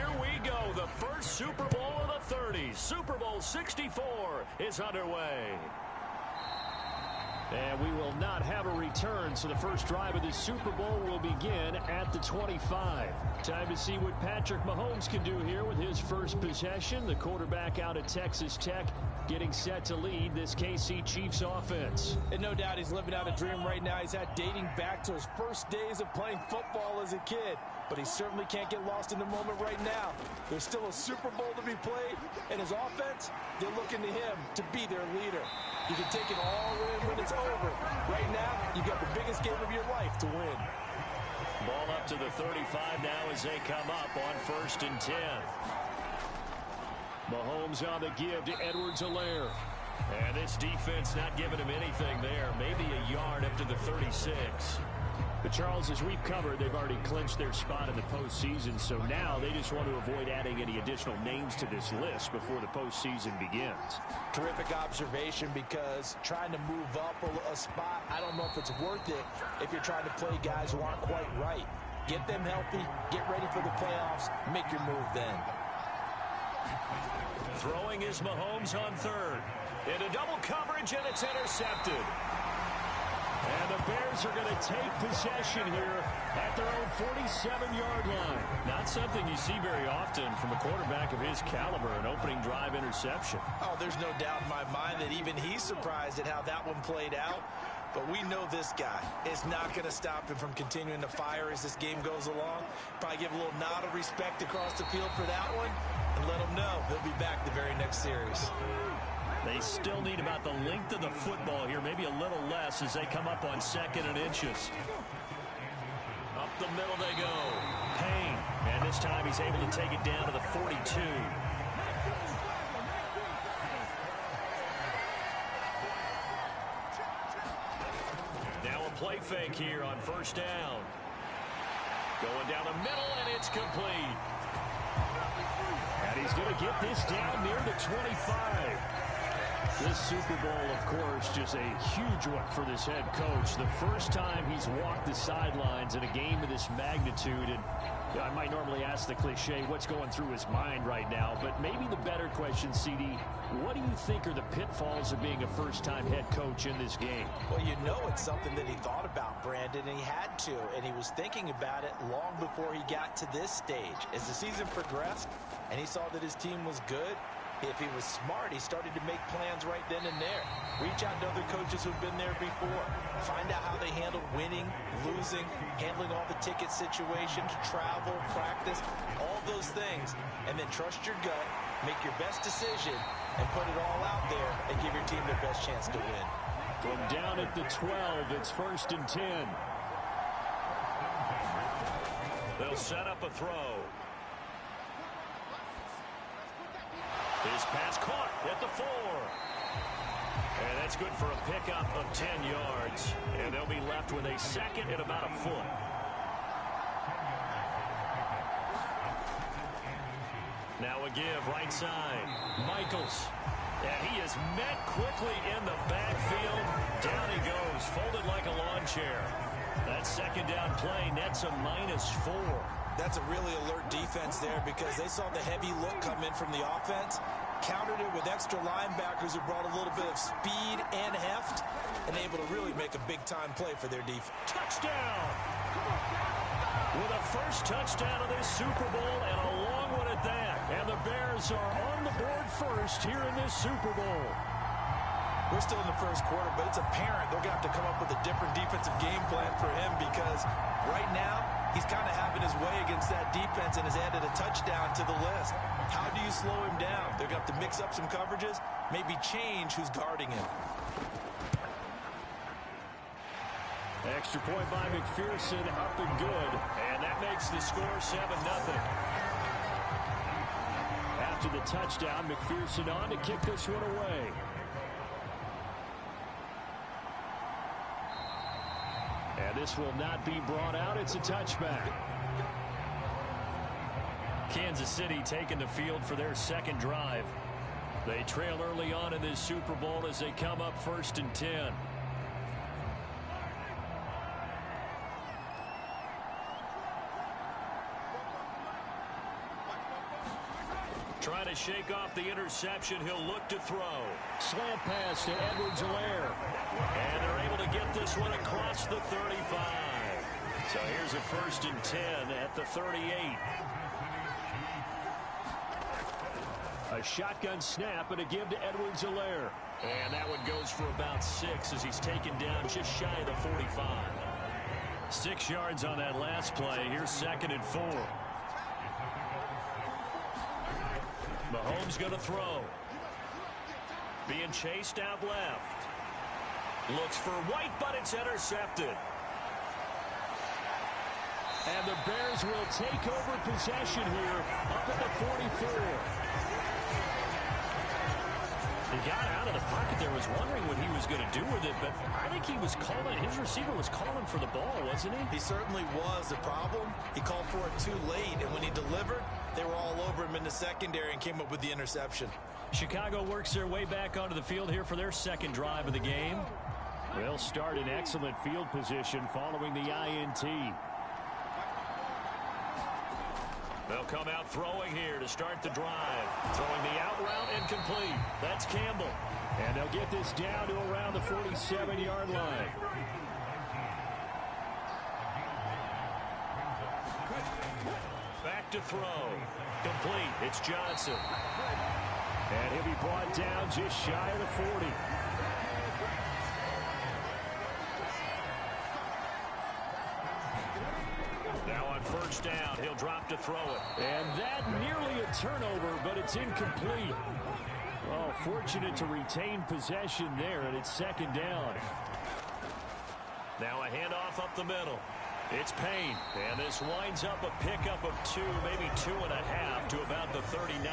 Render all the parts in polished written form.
Here we go. The first Super Bowl of the 30s. Super Bowl 64 is underway. And we will not have a return, so the first drive of the Super Bowl will begin at the 25. Time to see what Patrick Mahomes can do here with his first possession. The quarterback out of Texas Tech getting set to lead this KC Chiefs offense. And no doubt he's living out a dream right now. He's had dating back to his first days of playing football as a kid. But he certainly can't get lost in the moment right now. There's still a Super Bowl to be played, and his offense, they're looking to him to be their leader. You can take it all in when it's over. Right now, you've got the biggest game of your life to win. Ball up to the 35 now as they come up on 1st and 10. Mahomes on the give to Edwards-Helaire. And this defense not giving him anything there. Maybe a yard up to the 36. But, Charles, as we've covered, they've already clinched their spot in the postseason, so now they just want to avoid adding any additional names to this list before the postseason begins. Terrific observation, because trying to move up a spot, I don't know if it's worth it if you're trying to play guys who aren't quite right. Get them healthy, get ready for the playoffs, make your move then. Throwing is Mahomes on 3rd. Into double coverage, and it's intercepted. And the Bears are going to take possession here at their own 47-yard line. Not something you see very often from a quarterback of his caliber, an opening drive interception. Oh, there's no doubt in my mind that even he's surprised at how that one played out. But we know this guy is not going to stop him from continuing to fire as this game goes along. Probably give a little nod of respect across the field for that one, and let him know he'll be back the very next series. They still need about the length of the football here, maybe a little less as they come up on 2nd and inches. Up the middle they go. Payne, and this time he's able to take it down to the 42. Now a play fake here on 1st down. Going down the middle, and it's complete. And he's going to get this down near the 25. This Super Bowl, of course, just a huge one for this head coach. The first time he's walked the sidelines in a game of this magnitude. And I might normally ask the cliche, what's going through his mind right now? But maybe the better question, CD, what do you think are the pitfalls of being a first-time head coach in this game? Well, you know it's something that he thought about, Brandon, and he had to. And he was thinking about it long before he got to this stage. As the season progressed and he saw that his team was good, if he was smart, he started to make plans right then and there. Reach out to other coaches who've been there before. Find out how they handle winning, losing, handling all the ticket situations, travel, practice, all those things. And then trust your gut, make your best decision, and put it all out there and give your team the best chance to win. From down at the 12, it's 1st and 10. They'll set up a throw. His pass caught at the 4. And that's good for a pickup of 10 yards. And they'll be left with a 2nd and about a foot. Now a give right side. Michaels. And he is met quickly in the backfield. Down he goes, folded like a lawn chair. That 2nd down play nets a -4. That's a really alert defense there, because they saw the heavy look come in from the offense, countered it with extra linebackers who brought a little bit of speed and heft, and able to really make a big-time play for their defense. Touchdown! With a first touchdown of this Super Bowl, and a long one at that. And the Bears are on the board first here in this Super Bowl. We're still in the first quarter, but it's apparent they're going to have to come up with a different defensive game plan for him, because right now he's kind of having his way against that defense and has added a touchdown to the list. How do you slow him down? They're going to have to mix up some coverages, maybe change who's guarding him. Extra point by McPherson, up and good. And that makes the score 7-0. After the touchdown, McPherson on to kick this one away. And this will not be brought out. It's a touchback. Kansas City taking the field for their 2nd drive. They trail early on in this Super Bowl as they come up 1st and 10. Trying to shake off the interception. He'll look to throw. Slant pass to Edwards-Helaire. And they're able to get this one across the 35. So here's a 1st and 10 at the 38. A shotgun snap and a give to Edwards-Helaire. And that one goes for about 6 as he's taken down just shy of the 45. 6 yards on that last play. Here's 2nd and 4. Mahomes going to throw. Being chased out left. Looks for White, but it's intercepted. And the Bears will take over possession here up at the 44. He got out of the pocket there, was wondering what he was going to do with it, but I think he was calling, his receiver was calling for the ball, wasn't he? He certainly was. The problem, he called for it too late, and when he delivered, they were all over him in the secondary and came up with the interception. Chicago works their way back onto the field here for their 2nd drive of the game. They'll start in excellent field position following the INT. They'll come out throwing here to start the drive. Throwing the out route incomplete. That's Campbell. And they'll get this down to around the 47-yard line. Back to throw. Complete. It's Johnson. And he'll be brought down just shy of the 40. Now on 1st down, he'll drop to throw it. And that nearly a turnover, but it's incomplete. Oh, fortunate to retain possession there, and it's 2nd down. Now a handoff up the middle. It's Payne, and this winds up a pickup of 2, maybe 2.5 to about the 39.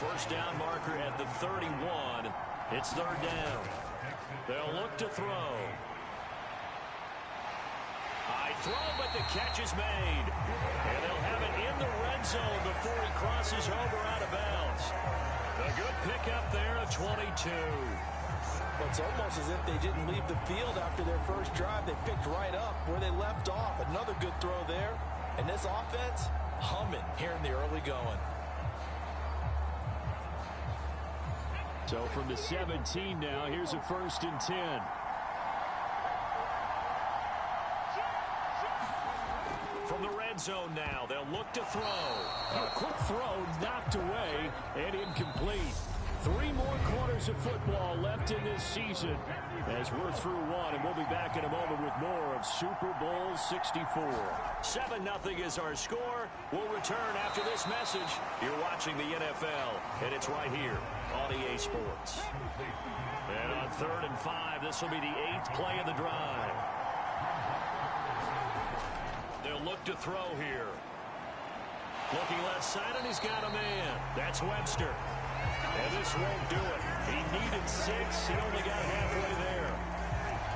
1st down marker at the 31. It's 3rd down. They'll look to throw. High throw, but the catch is made. And they'll have it in the red zone before he crosses over out of bounds. A good pickup there of 22. Well, it's almost as if they didn't leave the field after their first drive. They picked right up where they left off. Another good throw there. And this offense, humming here in the early going. So from the 17 now, here's a 1st and 10. From the red zone now, they'll look to throw. A quick throw knocked away and incomplete. 3 more quarters of football left in this season as we're through 1, and we'll be back in a moment with more of Super Bowl 64. 7-0 is our score. We'll return after this message. You're watching the NFL, and it's right here on EA Sports. And on 3rd and 5, this will be the 8th play of the drive. They'll look to throw here. Looking left side, and he's got a man. That's Webster. And this won't do it. He needed 6. He only got halfway there.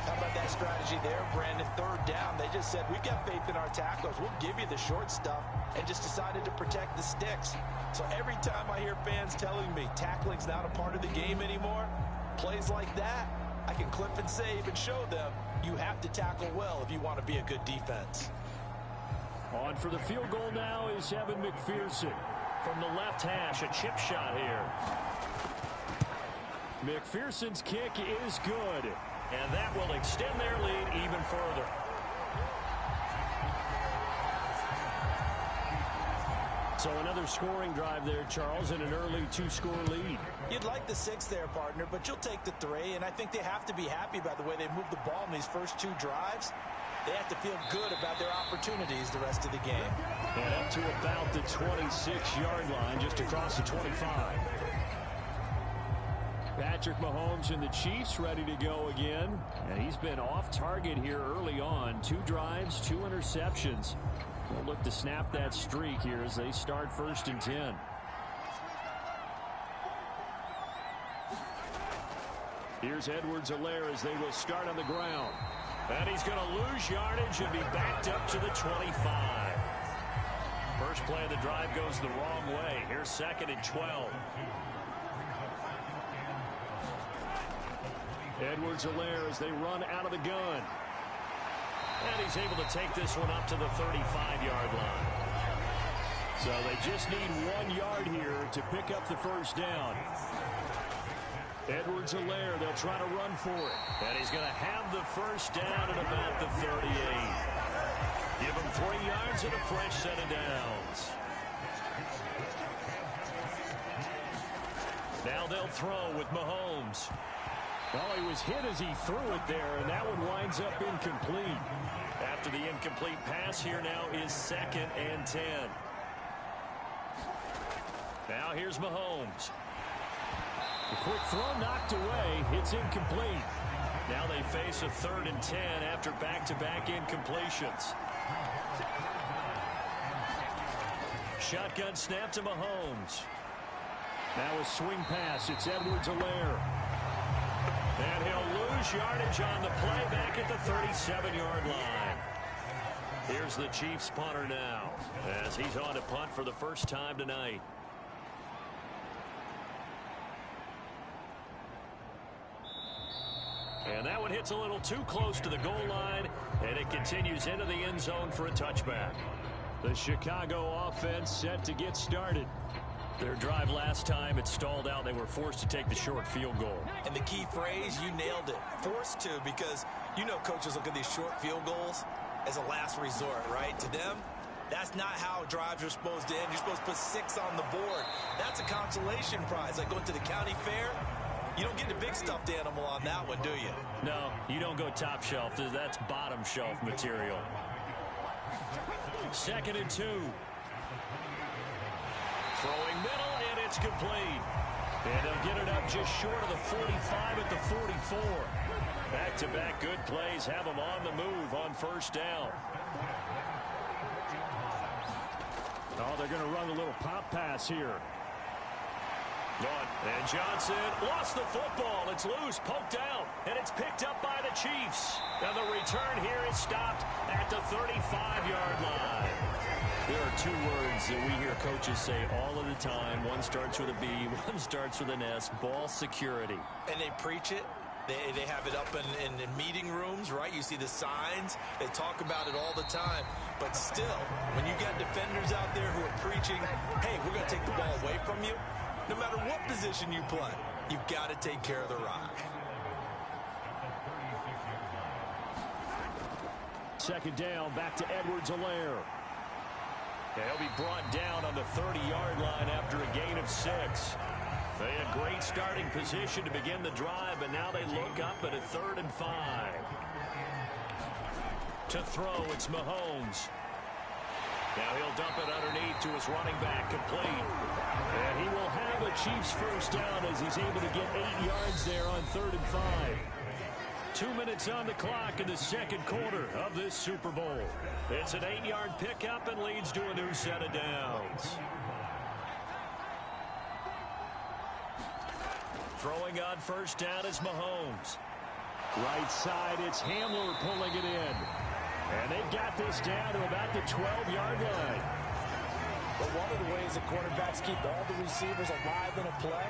How about that strategy there, Brandon? 3rd down. They just said, we've got faith in our tacklers. We'll give you the short stuff, and just decided to protect the sticks. So every time I hear fans telling me tackling's not a part of the game anymore, plays like that, I can clip and save and show them you have to tackle well if you want to be a good defense. On for the field goal now is Evan McPherson. From the left hash, a chip shot here. McPherson's kick is good. And that will extend their lead even further. So another scoring drive there, Charles, and an early 2-score lead. You'd like the 6 there, partner, but you'll take the 3, and I think they have to be happy about the way they moved the ball in these first 2 drives. They have to feel good about their opportunities the rest of the game. And up to about the 26-yard line, just across the 25. Patrick Mahomes and the Chiefs ready to go again. And he's been off target here early on. 2 drives, 2 interceptions. They'll look to snap that streak here as they start 1st and 10. Here's Edwards-Helaire as they will start on the ground. And he's going to lose yardage and be backed up to the 25. First play of the drive goes the wrong way. Here's 2nd and 12. Edwards-Helaire as they run out of the gun. And he's able to take this one up to the 35-yard line. So they just need 1 yard here to pick up the first down. Edwards-Helaire, they'll try to run for it. And he's going to have the first down at about the 38. Give him 3 yards and a fresh set of downs. Now they'll throw with Mahomes. Well, he was hit as he threw it there, and that one winds up incomplete. After the incomplete pass, here now is 2nd and 10. Now here's Mahomes. The quick throw knocked away. It's incomplete. Now they face a 3rd and 10 after back-to-back incompletions. Shotgun snap to Mahomes. Now a swing pass. It's Edwards-Helaire. And he'll lose yardage on the play back at the 37-yard line. Here's the Chiefs punter now as he's on to punt for the first time tonight. And that one hits a little too close to the goal line, and it continues into the end zone for a touchback. The Chicago offense set to get started. Their drive last time, it stalled out. They were forced to take the short field goal. And the key phrase, you nailed it. Forced to, because you know coaches look at these short field goals as a last resort, right? To them, that's not how drives are supposed to end. You're supposed to put 6 on the board. That's a consolation prize. Like going to the county fair, you don't get the big stuffed animal on that one, do you? No, you don't go top shelf. That's bottom shelf material. 2nd and 2. Throwing middle, and it's complete. And they'll get it up just short of the 45 at the 44. Back-to-back good plays have them on the move on first down. Oh, they're going to run a little pop pass here. And Johnson lost the football. It's loose, poked out, and it's picked up by the Chiefs. Now the return here is stopped at the 35-yard line. There are 2 words that we hear coaches say all of the time. One starts with a B, one starts with an S, ball security. And they preach it. They have it up in meeting rooms, right? You see the signs. They talk about it all the time. But still, when you got defenders out there who are preaching, hey, we're going to take the ball away from you, no matter what position you play, you've got to take care of the rock. 2nd down, back to Edwards-Helaire. He'll be brought down on the 30-yard line after a gain of 6. They had great starting position to begin the drive, but now they look up at a 3rd and 5. To throw, it's Mahomes. Now he'll dump it underneath to his running back, complete. And he will have a Chiefs first down as he's able to get 8 yards there on 3rd and 5. 2 minutes on the clock in the 2nd quarter of this Super Bowl. It's an 8-yard pickup and leads to a new set of downs. Throwing on first down is Mahomes. Right side, it's Hamler pulling it in. And they've got this down to about the 12-yard line. But one of the ways that quarterbacks keep all the receivers alive in a play,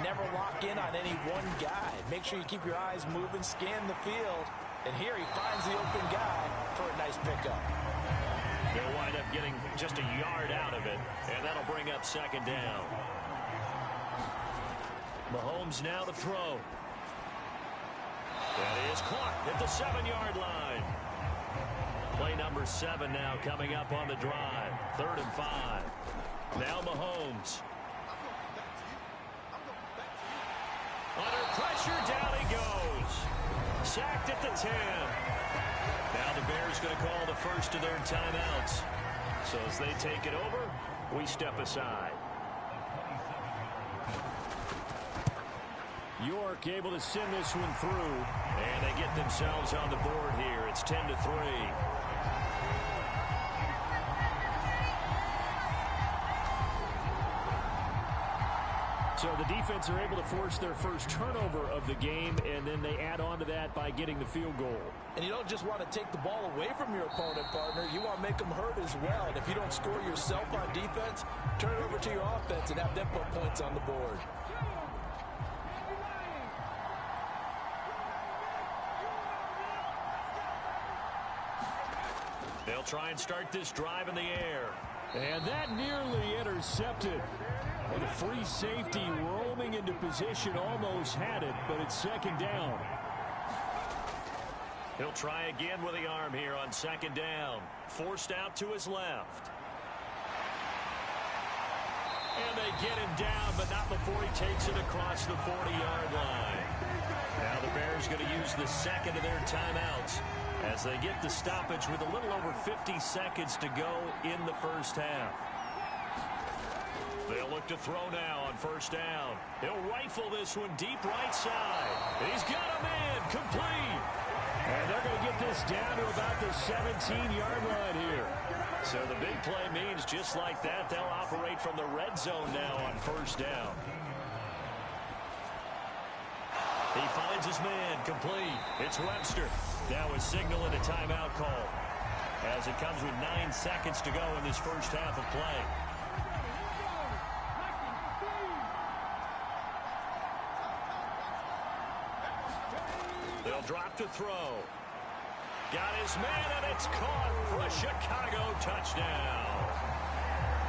never lock in on any one guy. Make sure you keep your eyes moving, scan the field. And here he finds the open guy for a nice pickup. They'll wind up getting just a yard out of it, and that'll bring up 2nd down. Mahomes now to throw. That is caught at the 7-yard line. Play number 7 now coming up on the drive. 3rd and 5. Now Mahomes. Under pressure, down he goes. Sacked at the 10. Now the Bears going to call the first of their timeouts. So as they take it over, we step aside. York able to send this one through. And they get themselves on the board here. It's 10-3. So the defense are able to force their first turnover of the game, and then they add on to that by getting the field goal. And you don't just want to take the ball away from your opponent, partner. You want to make them hurt as well. And if you don't score yourself on defense, turn it over to your offense and have them put points on the board. They'll try and start this drive in the air. And that nearly intercepted. And the free safety roaming into position almost had it, but it's second down. He'll try again with the arm here on second down. Forced out to his left. And they get him down, but not before he takes it across the 40-yard line. Now the Bears going to use the second of their timeouts as they get the stoppage with a little over 50 seconds to go in the first half. They'll look to throw now on first down. He'll rifle this one deep right side. He's got him in, complete. And they're going to get this down to about the 17-yard line here. So the big play means just like that, they'll operate from the red zone now on first down. He finds his man, complete. It's Webster. Now is signaling a timeout call as it comes with 9 seconds to go in this first half of play. They'll drop to throw. Got his man, and it's caught for a Chicago touchdown.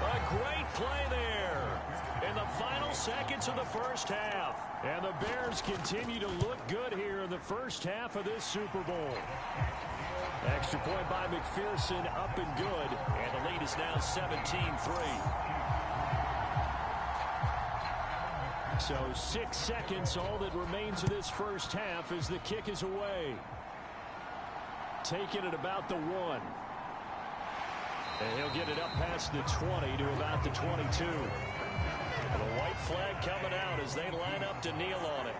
A great play there in the final seconds of the first half. And the Bears continue to look good here in the first half of this Super Bowl. Extra point by McPherson, up and good. And the lead is now 17-3. So 6 seconds, all that remains of this first half as the kick is away. Taking it about the 1. And he'll get it up past the 20 to about the 22. And the white flag coming out as they line up to kneel on it.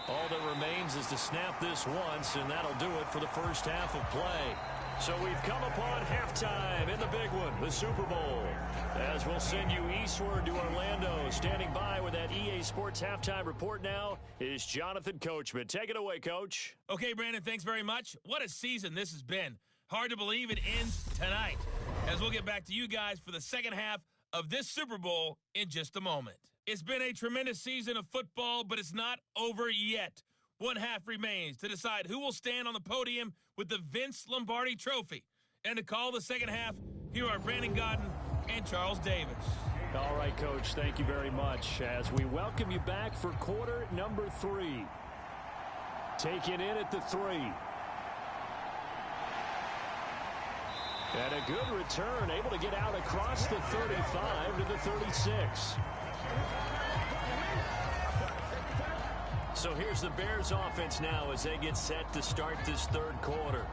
All that remains is to snap this once, and that'll do it for the first half of play. So we've come upon halftime in the big one, the Super Bowl. As we'll send you eastward to Orlando. Standing by with that EA Sports halftime report now is Jonathan Coachman. Take it away, Coach. Okay, Brandon, thanks very much. What a season this has been. Hard to believe it ends tonight. As we'll get back to you guys for the second half of this Super Bowl in just a moment. It's been a tremendous season of football, but it's not over yet. One half remains to decide who will stand on the podium with the Vince Lombardi Trophy. And to call the second half, here are Brandon Godden and Charles Davis. All right, Coach, thank you very much. As we welcome you back for quarter number 3. Taking in at the 3. And a good return, able to get out across the 35 to the 36. So here's the Bears offense now as they get set to start this third quarter.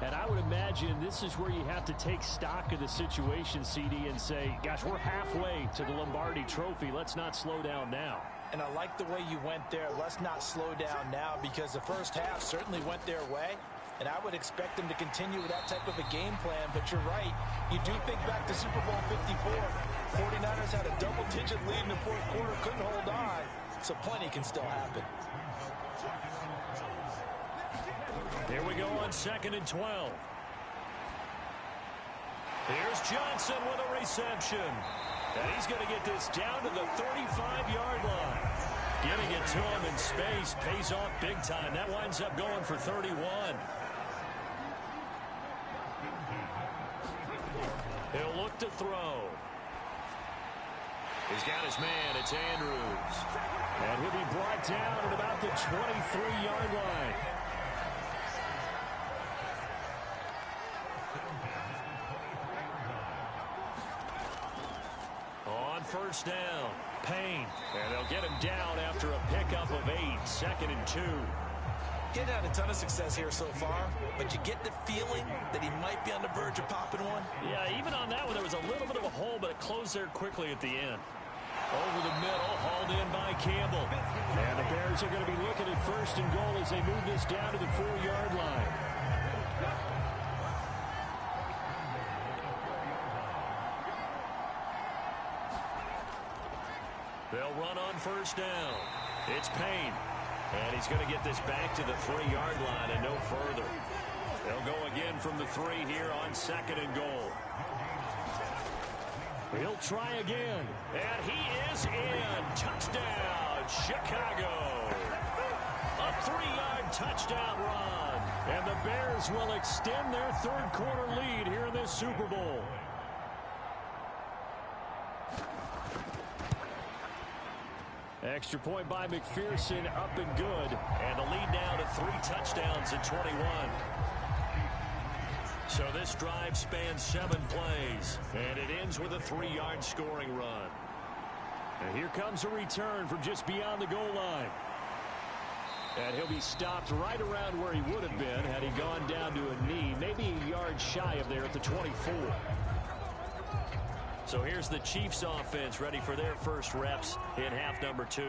And I would imagine this is where you have to take stock of the situation, CD, and say, gosh, we're halfway to the Lombardi Trophy. Let's not slow down now. And I like the way you went there. Let's not slow down now, because the first half certainly went their way. And I would expect them to continue with that type of a game plan. But you're right. You do think back to Super Bowl 54. 49ers had a double-digit lead in the fourth quarter, couldn't hold on. So plenty can still happen. Here we go on 2nd and 12. Here's Johnson with a reception. And he's going to get this down to the 35-yard line. Getting it to him in space pays off big time. That winds up going for 31. He'll look to throw. He's got his man. It's Andrews. And he'll be brought down at about the 23-yard line. On first down, Payne. And they'll get him down after a pickup of 8. 2nd and 2. Getting had a ton of success here so far, but you get the feeling that he might be on the verge of popping one. Yeah, even on that one, there was a little bit of a hole, but it closed there quickly at the end. Over the middle, hauled in by Campbell. And the Bears are going to be looking at 1st and goal as they move this down to the 4-yard line. They'll run on first down. It's Payne. And he's going to get this back to the 3-yard line and no further. They'll go again from the 3 here on 2nd and goal. He'll try again. And he is in. Touchdown, Chicago. A 3-yard touchdown run. And the Bears will extend their third-quarter lead here in this Super Bowl. Extra point by McPherson, up and good. And the lead now to 3 touchdowns at 21. So this drive spans 7 plays. And it ends with a 3-yard scoring run. And here comes a return from just beyond the goal line. And he'll be stopped right around where he would have been had he gone down to a knee, maybe a yard shy of there at the 24. So here's the Chiefs offense ready for their first reps in half number 2.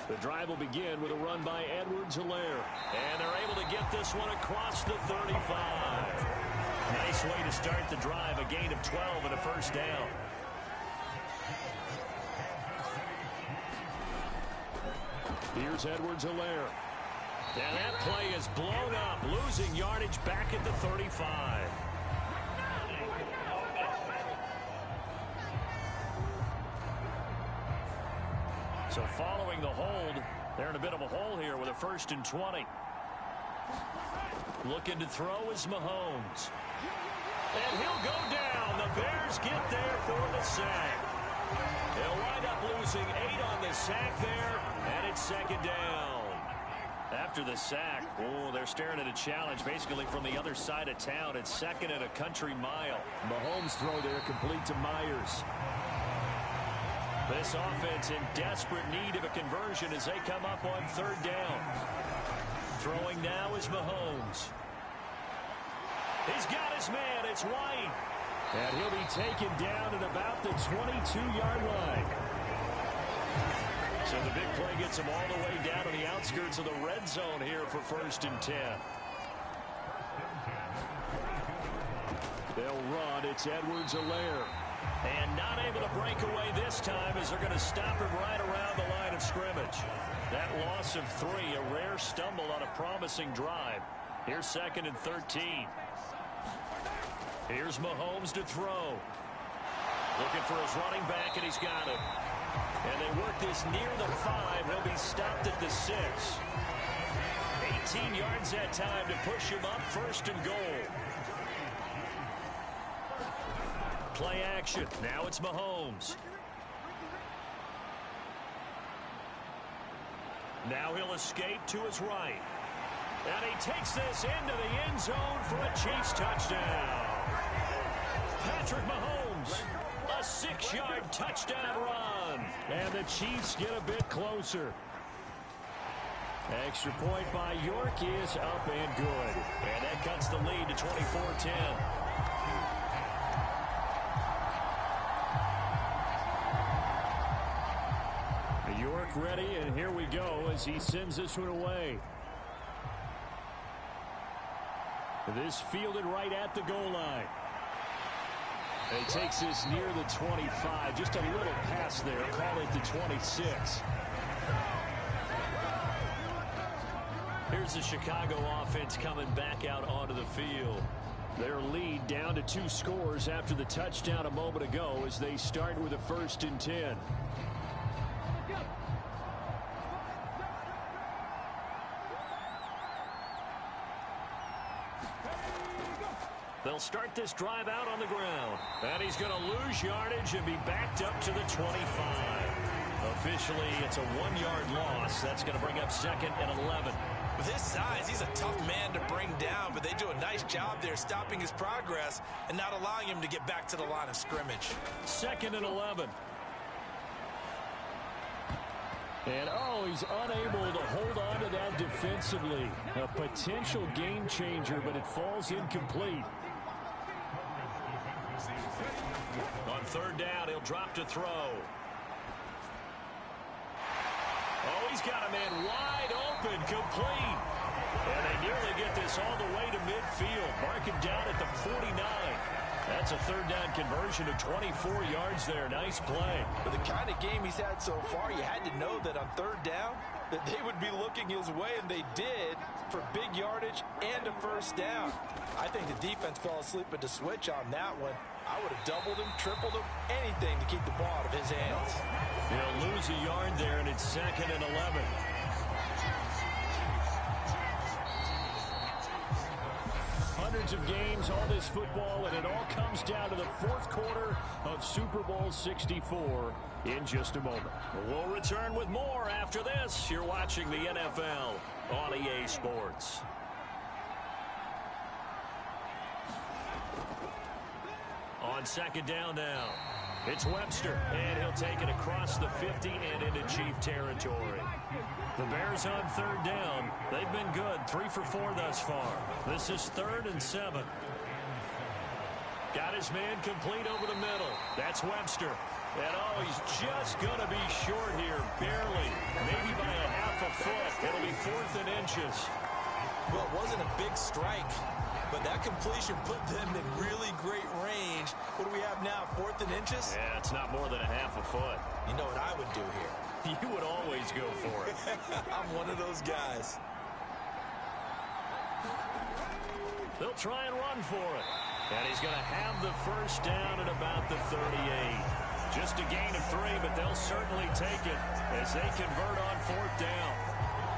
The drive will begin with a run by Edwards-Helaire. And they're able to get this one across the 35. Nice way to start the drive, a gain of 12 and a first down. Here's Edwards-Helaire. And that play is blown up, losing yardage back at the 35. So following the hold, they're in a bit of a hole here with a 1st and 20. Looking to throw is Mahomes. And he'll go down. The Bears get there for the sack. They'll wind up losing 8 on the sack there, and it's 2nd down. After the sack, they're staring at a challenge basically from the other side of town. It's 2nd and a country mile. Mahomes' throw there complete to Myers. This offense in desperate need of a conversion as they come up on 3rd down. Throwing now is Mahomes. He's got his man. It's White. And he'll be taken down at about the 22-yard line. So the big play gets him all the way down to the outskirts of the red zone here for 1st and 10. They'll run. It's Edwards-Helaire. And not able to break away this time as they're going to stop him right around the line of scrimmage. That loss of 3, a rare stumble on a promising drive. Here's 2nd and 13. Here's Mahomes to throw. Looking for his running back, and he's got it. And they work this near the 5. He'll be stopped at the 6. 18 yards that time to push him up 1st and goal. Play action. Now it's Mahomes. Now he'll escape to his right. And he takes this into the end zone for a Chiefs touchdown. Patrick Mahomes, a 6-yard touchdown run. And the Chiefs get a bit closer. Extra point by York is up and good. And that cuts the lead to 24-10. York ready, and here we go as he sends this one away. This fielded right at the goal line. He takes this near the 25. Just a little pass there. Call it the 26. Here's the Chicago offense coming back out onto the field. Their lead down to 2 scores after the touchdown a moment ago as they start with a 1st and 10. They'll start this drive out on the ground. And he's going to lose yardage and be backed up to the 25. Officially, it's a 1-yard loss. That's going to bring up 2nd and 11. With his size, he's a tough man to bring down, but they do a nice job there stopping his progress and not allowing him to get back to the line of scrimmage. 2nd and 11. And, he's unable to hold on to that defensively. A potential game changer, but it falls incomplete. On 3rd down, he'll drop to throw. He's got a man wide open, complete. And they nearly get this all the way to midfield. Mark him down at the 49. That's a third down conversion of 24 yards there. Nice play. With the kind of game he's had so far, you had to know that on third down that they would be looking his way, and they did, for big yardage and a first down. I think the defense fell asleep at the switch on that one. I would have doubled him, tripled him, anything to keep the ball out of his hands. He'll lose a yard there, and it's 2nd and 11. Hundreds of games, all this football, and it all comes down to the fourth quarter of Super Bowl 64 in just a moment. We'll return with more after this. You're watching the NFL on EA Sports. On second down now, it's Webster, and he'll take it across the 50 and into Chief territory. The Bears on third down. They've been good, 3 for 4 thus far. This is 3rd and 7. Got his man complete over the middle. That's Webster. And he's just going to be short here, barely, maybe by a half a foot. It'll be 4th and inches. Well, it wasn't a big strike, but that completion put them in really great range. What do we have now, 4th and inches? Yeah, it's not more than a half a foot. You know what I would do here? You would always go for it. I'm one of those guys. They'll try and run for it. And he's going to have the first down at about the 38. Just a gain of 3, but they'll certainly take it as they convert on 4th down.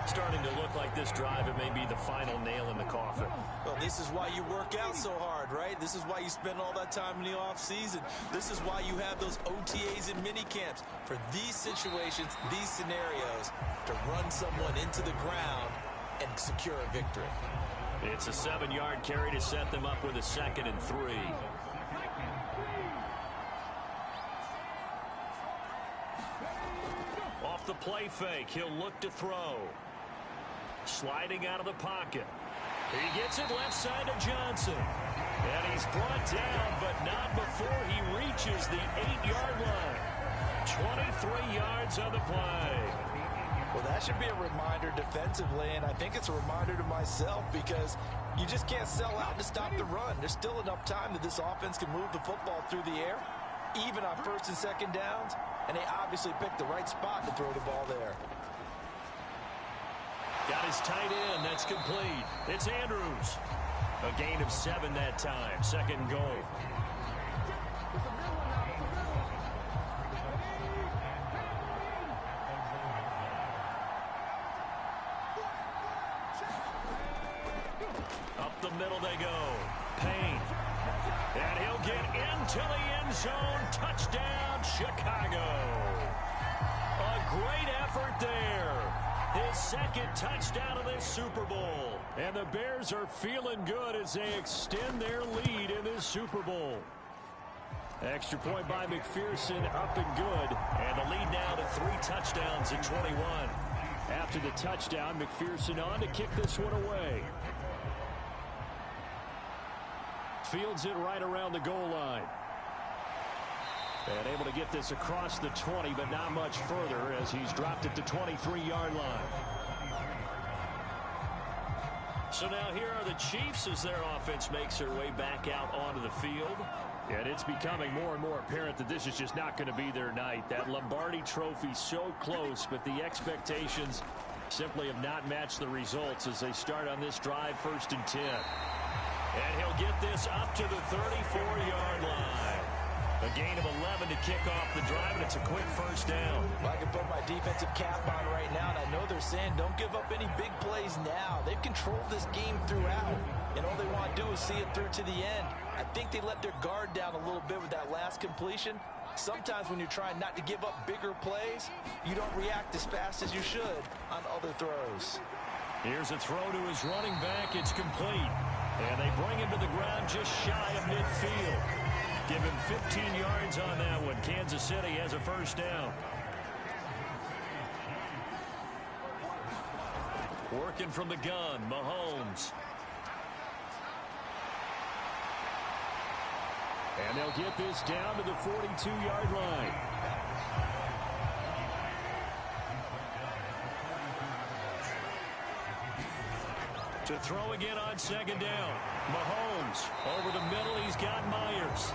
Starting to look like this drive, it may be the final nail in the coffin. Well, this is why you work out so hard, right? This is why you spend all that time in the offseason. This is why you have those OTAs and mini camps. For these situations, these scenarios, to run someone into the ground and secure a victory. It's a 7-yard carry to set them up with a 2nd and 3. Off the play fake, he'll look to throw. Sliding out of the pocket. He gets it left side to Johnson. And he's brought down, but not before he reaches the 8-yard line. 23 yards on the play. Well, that should be a reminder defensively, and I think it's a reminder to myself because you just can't sell out to stop the run. There's still enough time that this offense can move the football through the air, even on 1st and 2nd downs, and they obviously picked the right spot to throw the ball there. Got his tight end. That's complete. It's Andrews. A gain of 7 that time. 2nd and goal. Up the middle they go. Payne. And he'll get into the end zone. Touchdown, Chicago. A great effort there. His 2nd touchdown of this Super Bowl. And the Bears are feeling good as they extend their lead in this Super Bowl. Extra point by McPherson, up and good. And the lead now to 3 touchdowns at 21. After the touchdown, McPherson on to kick this one away. Fields it right around the goal line. And able to get this across the 20, but not much further as he's dropped it to 23-yard line. So now here are the Chiefs as their offense makes their way back out onto the field. And it's becoming more and more apparent that this is just not going to be their night. That Lombardi trophy so close, but the expectations simply have not matched the results as they start on this drive, 1st and 10. And he'll get this up to the 34-yard line. A gain of 11 to kick off the drive, and it's a quick first down. Well, I can put my defensive cap on right now, and I know they're saying don't give up any big plays now. They've controlled this game throughout, and all they want to do is see it through to the end. I think they let their guard down a little bit with that last completion. Sometimes when you're trying not to give up bigger plays, you don't react as fast as you should on other throws. Here's a throw to his running back. It's complete. And they bring him to the ground just shy of midfield. Give him 15 yards on that one. Kansas City has a first down. Working from the gun, Mahomes. And they'll get this down to the 42-yard line. To throw again on 2nd down. Mahomes over the middle. He's got Myers. Bears.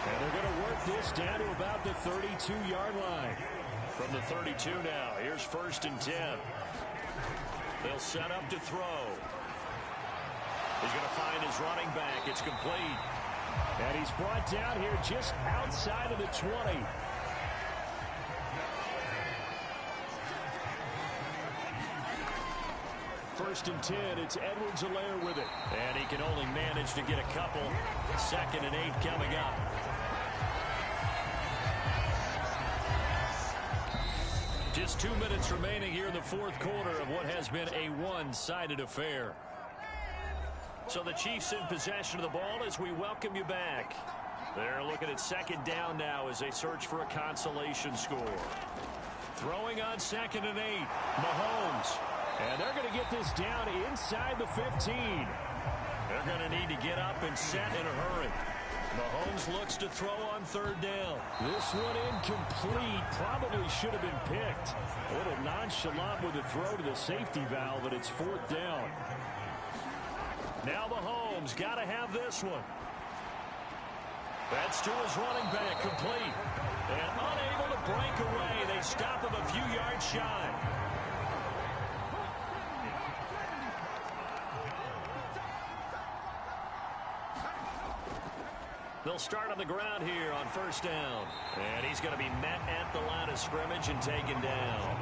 And they're going to work this down to about the 32-yard line. From the 32 now, here's 1st and 10. They'll set up to throw. He's going to find his running back. It's complete. And he's brought down here just outside of the 20. First and 10, it's Edwards-Helaire with it. And he can only manage to get a couple. 2nd and 8 coming up. Just 2 minutes remaining here in the 4th quarter of what has been a one-sided affair. So the Chiefs in possession of the ball as we welcome you back. They're looking at 2nd down now as they search for a consolation score. Throwing on 2nd and 8. Mahomes. And they're going to get this down inside the 15. They're going to need to get up and set in a hurry. Mahomes looks to throw on 3rd down. This one incomplete. Probably should have been picked. A little nonchalant with the throw to the safety valve, but it's 4th down. Now Mahomes got to have this one. That's to his running back, complete. And unable to break away. They stop him a few yards shy. They'll start on the ground here on 1st down. And he's going to be met at the line of scrimmage and taken down.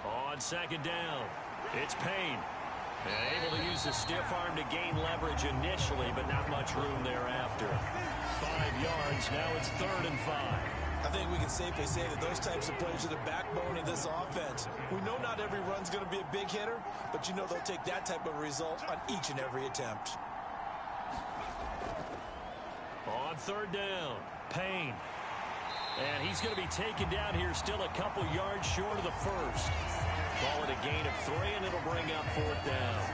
On 2nd down, it's Payne. And able to use the stiff arm to gain leverage initially, but not much room thereafter. 5 yards, now it's 3rd and 5. I think we can safely say that those types of plays are the backbone of this offense. We know not every run's going to be a big hitter, but you know they'll take that type of result on each and every attempt. On 3rd down, Payne. And he's going to be taken down here still a couple yards short of the 1st. Call it a gain of 3, and it'll bring up 4th down.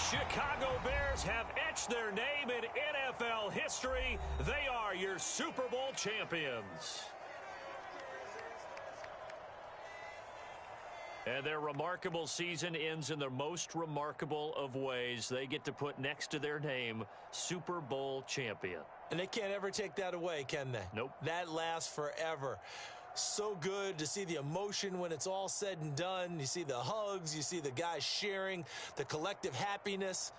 Chicago Bears have etched their name in NFL history. They are your Super Bowl champions. And their remarkable season ends in the most remarkable of ways. They get to put next to their name, Super Bowl champion. And they can't ever take that away, can they? Nope. That lasts forever. So good to see the emotion when it's all said and done. You see the hugs, you see the guys sharing, the collective happiness.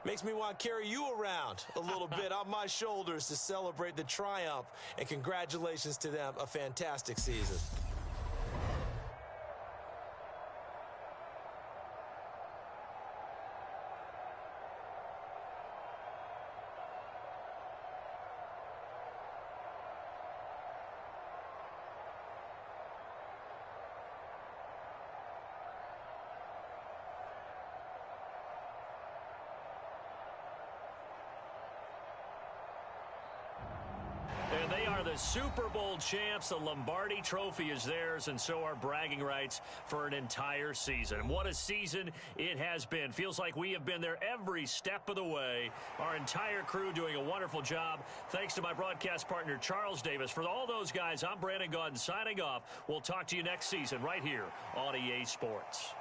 Makes me want to carry you around a little bit on my shoulders to celebrate the triumph. And congratulations to them, a fantastic season. And they are the Super Bowl champs. The Lombardi Trophy is theirs, and so are bragging rights for an entire season. What a season it has been. Feels like we have been there every step of the way. Our entire crew doing a wonderful job. Thanks to my broadcast partner, Charles Davis. For all those guys, I'm Brandon Gaudin signing off. We'll talk to you next season right here on EA Sports.